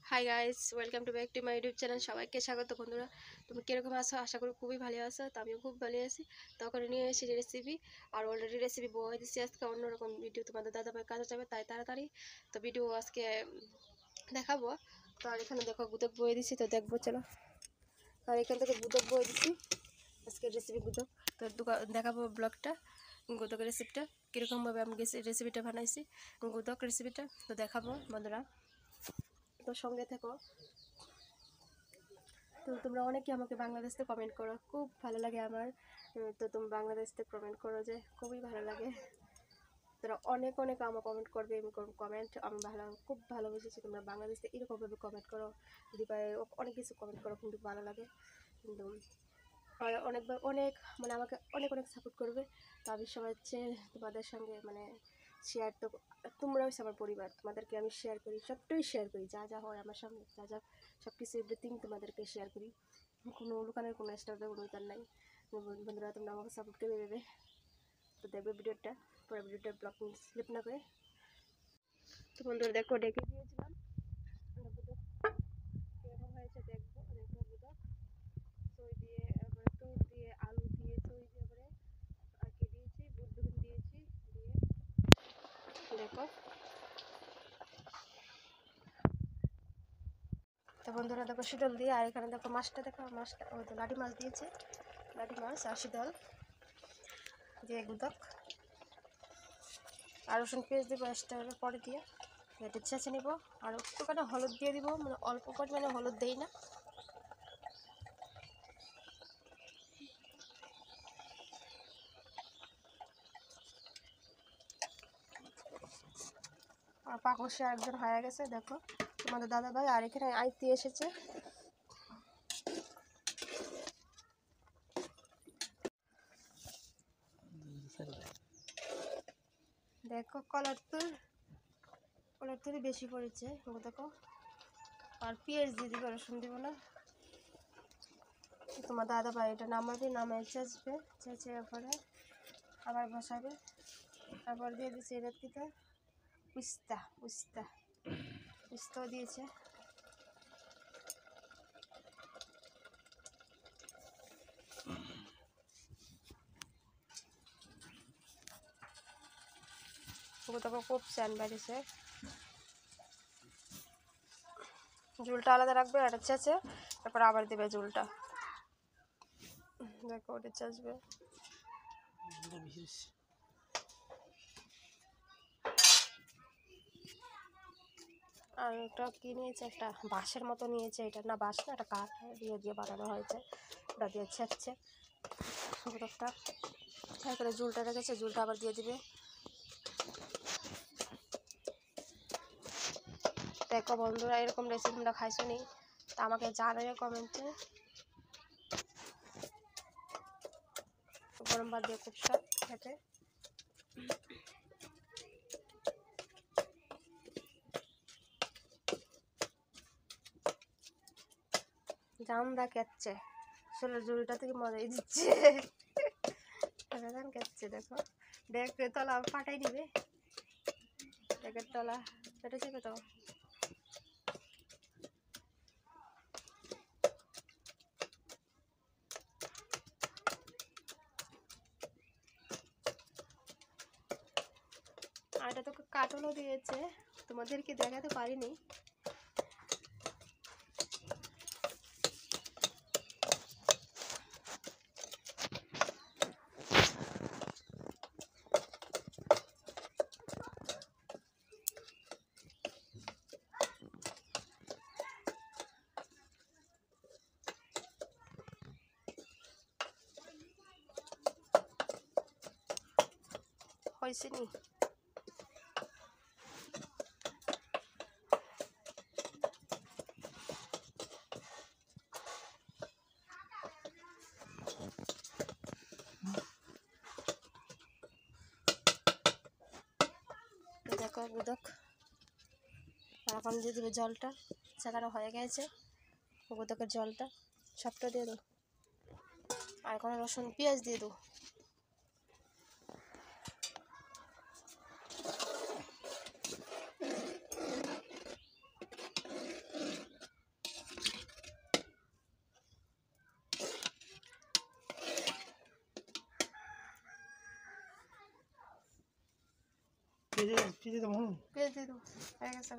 Hi guys, welcome to back to my YouTube channel. সবাইকে স্বাগত। বন্ধুরা, তুমি কীরকম আছো? আশা করি খুবই ভালো আছো। তো আমিও খুব ভালো আছি। তখন নিয়ে এসেছি রেসিপি, আর অলরেডি রেসিপি বয়ে দিচ্ছি। আজকে অন্যরকম ভিডিও তোমাদের দাদাভাই কাজে যাবে, তাই তাড়াতাড়ি তো ভিডিও আজকে দেখাবো। তো আর এখানে দেখো গুদক বয়ে দিচ্ছি, তো দেখবো চলো। আর এখান থেকে গুদক বয়ে দিচ্ছি, আজকে রেসিপি গুদক। তো দেখাবো ব্লগটা, গুদকের রেসিপিটা কীরকমভাবে আমি রেসিপিটা বানাইছি, গুদক রেসিপিটা তো দেখাবো বন্ধুরা। তো সঙ্গে থেকো। তো তোমরা অনেকে আমাকে বাংলাদেশ থেকে কমেন্ট করো, খুব ভালো লাগে আমার। তো তুমি বাংলাদেশ থেকে কমেন্ট করো, যে খুবই ভালো লাগে। তোরা অনেক অনেক আমার কমেন্ট করবে, আমি কমেন্ট আমি খুব ভালোবেসেছি। তোমরা বাংলাদেশ থেকে এরকমভাবে কমেন্ট করো, যদি পারে অনেক কিছু কমেন্ট করো, কিন্তু ভালো লাগে। কিন্তু আর অনেকবার অনেক মানে আমাকে অনেক অনেক সাপোর্ট করবে। তো আমি সবাই হচ্ছে তোমাদের সঙ্গে মানে শেয়ার, তো তোমরাও আমার পরিবার, তোমাদেরকে আমি শেয়ার করি, সবটাই শেয়ার করি, যা যা হয় আমার সঙ্গে, যা যা সব কিছু এভরিথিং তোমাদেরকে শেয়ার করি। কোনো লুকানোর কোনো স্টাফের কোনো উপায় নাই। বন্ধুরা, তোমরা আমাকে সাপোর্ট করে দেবে। তো দেখবে ভিডিওটা, পরে ভিডিওটা ব্লগ স্লিপ না করে। তো বন্ধুরা দেখো, ডেকে দিয়েছিলাম, কীরকম হয়েছে দেখবো। দেখো বুধক সই দিয়ে, এবারে তুর দিয়ে, আলু দিয়ে, সই দিয়ে, এবারে আর কি দিয়েছি, বুট বেগুন দিয়েছি, দিয়ে দেখো। তো বন্ধুরা দেখো শীতল দিয়ে, আর এখানে দেখো মাছটা, দেখো মাছটা ওই তো লাঠি মাছ দিয়েছে, লাঠি মাছ আর শীতল দিয়ে গুদক। আর রসুন পেঁয়াজ দেবো এক্সট্রা পরে দিয়ে, এটা ছেঁচে নিব। আর একটুখানি হলুদ দিয়ে দিব, মানে অল্প পরিমাণে হলুদ দেই না। আর পাকসে একজন হয়ে গেছে দেখো, তোমাদের দাদা ভাই। আর এখানে আইতে এসেছে, দেখো কলার তুলি বেশি পড়েছে দেখো। আর পেঁয়াজ দিয়ে দিবে, রসুন দিব না। তোমার দাদা ভাই এটা নামাবে, নামে চেঁচবে, চেঁচে পরে আবার বসাবে। তারপর দিয়ে দিচ্ছে এরাতিতে উস্তাও দিয়েছে। তখন খুব স্যান বাড়িছে, ঝুলটা আলাদা রাখবে, আর চেঁচে তারপর আবার দেবে ঝুলটা। দেখো ওটা চেঁচবে। আর এটা কি নিয়েছে, একটা বাঁশের মতো নিয়েছে, এটা না বাঁশ না, এটা কাঠ দিয়ে দিয়ে বানানো হয়েছে, ওটা দিয়ে ছেঁচছে গুদকটা। তারপরে ঝুলটা রেখেছে, ঝুলটা আবার দিয়ে দিবে। দেখো বন্ধুরা, এরকম রেসিপি তোমরা খাইছো নি? তা আমাকে জানাবে কমেন্টে। গরম ভাত দিয়ে খুব স্বাদ খেতে। জামদা কেচ্ছে, শরীরের জুড়িটা থেকে মজাই দিচ্ছে। কেচ্ছে দেখো, ডেকের তলা ফাটাই দিবে, ডেকের তলা ফেটেছে তো। আর এটা তোকে কাটলও দিয়েছে, তোমাদেরকে দেখাতে পারিনি। হয়েছে নি? দেখো গুদক। আর এখন দিয়ে দেবে জলটা, ছাকানো হয়ে গেছে গুদকের জলটা, সবটা দিয়ে দাও। আর এখন রসুন পেঁয়াজ দিয়ে দাও। পেঁয়াজে দেবো। পেঁয়াজ দিয়ে দেবো, হয়ে গেছে।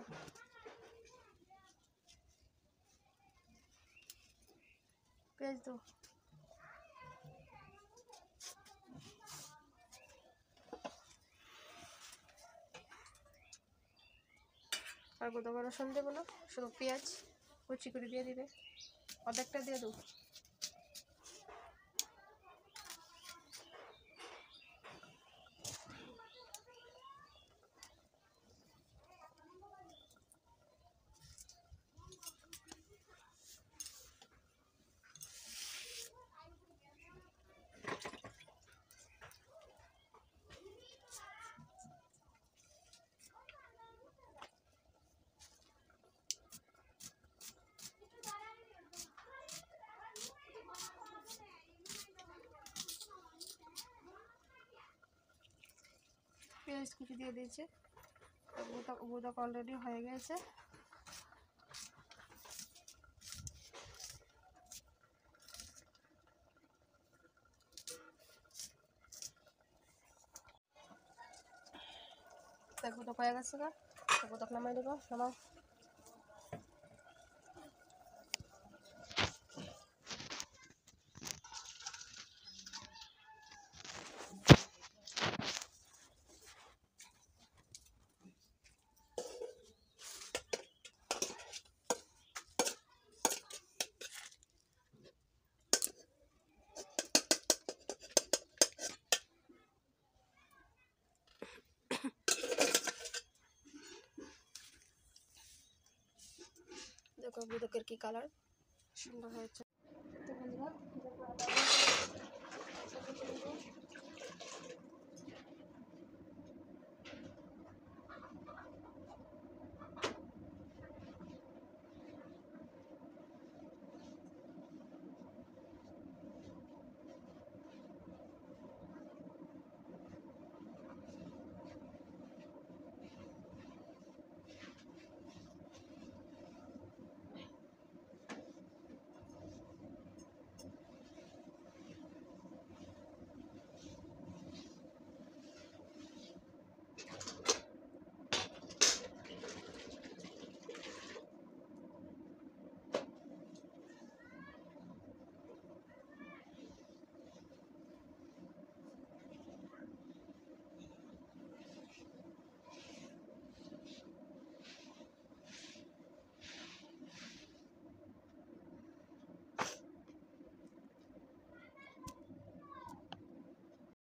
পেঁয়াজ দেবো। আর গোদা রসুন দেবো না, শুধু পেঁয়াজ কুচি করে দিয়ে দিবে, অর্ধেকটা দিয়ে দেবো। পেঁয়াজ কুচি দিয়ে দিয়েছে, গোদা অলরেডি হয়ে গেছে। গোদা হয়ে গেছে, গোদা নামাই দেবো, নামাও। দেখো গোদাকের কি কালার সুন্দর হয়েছে।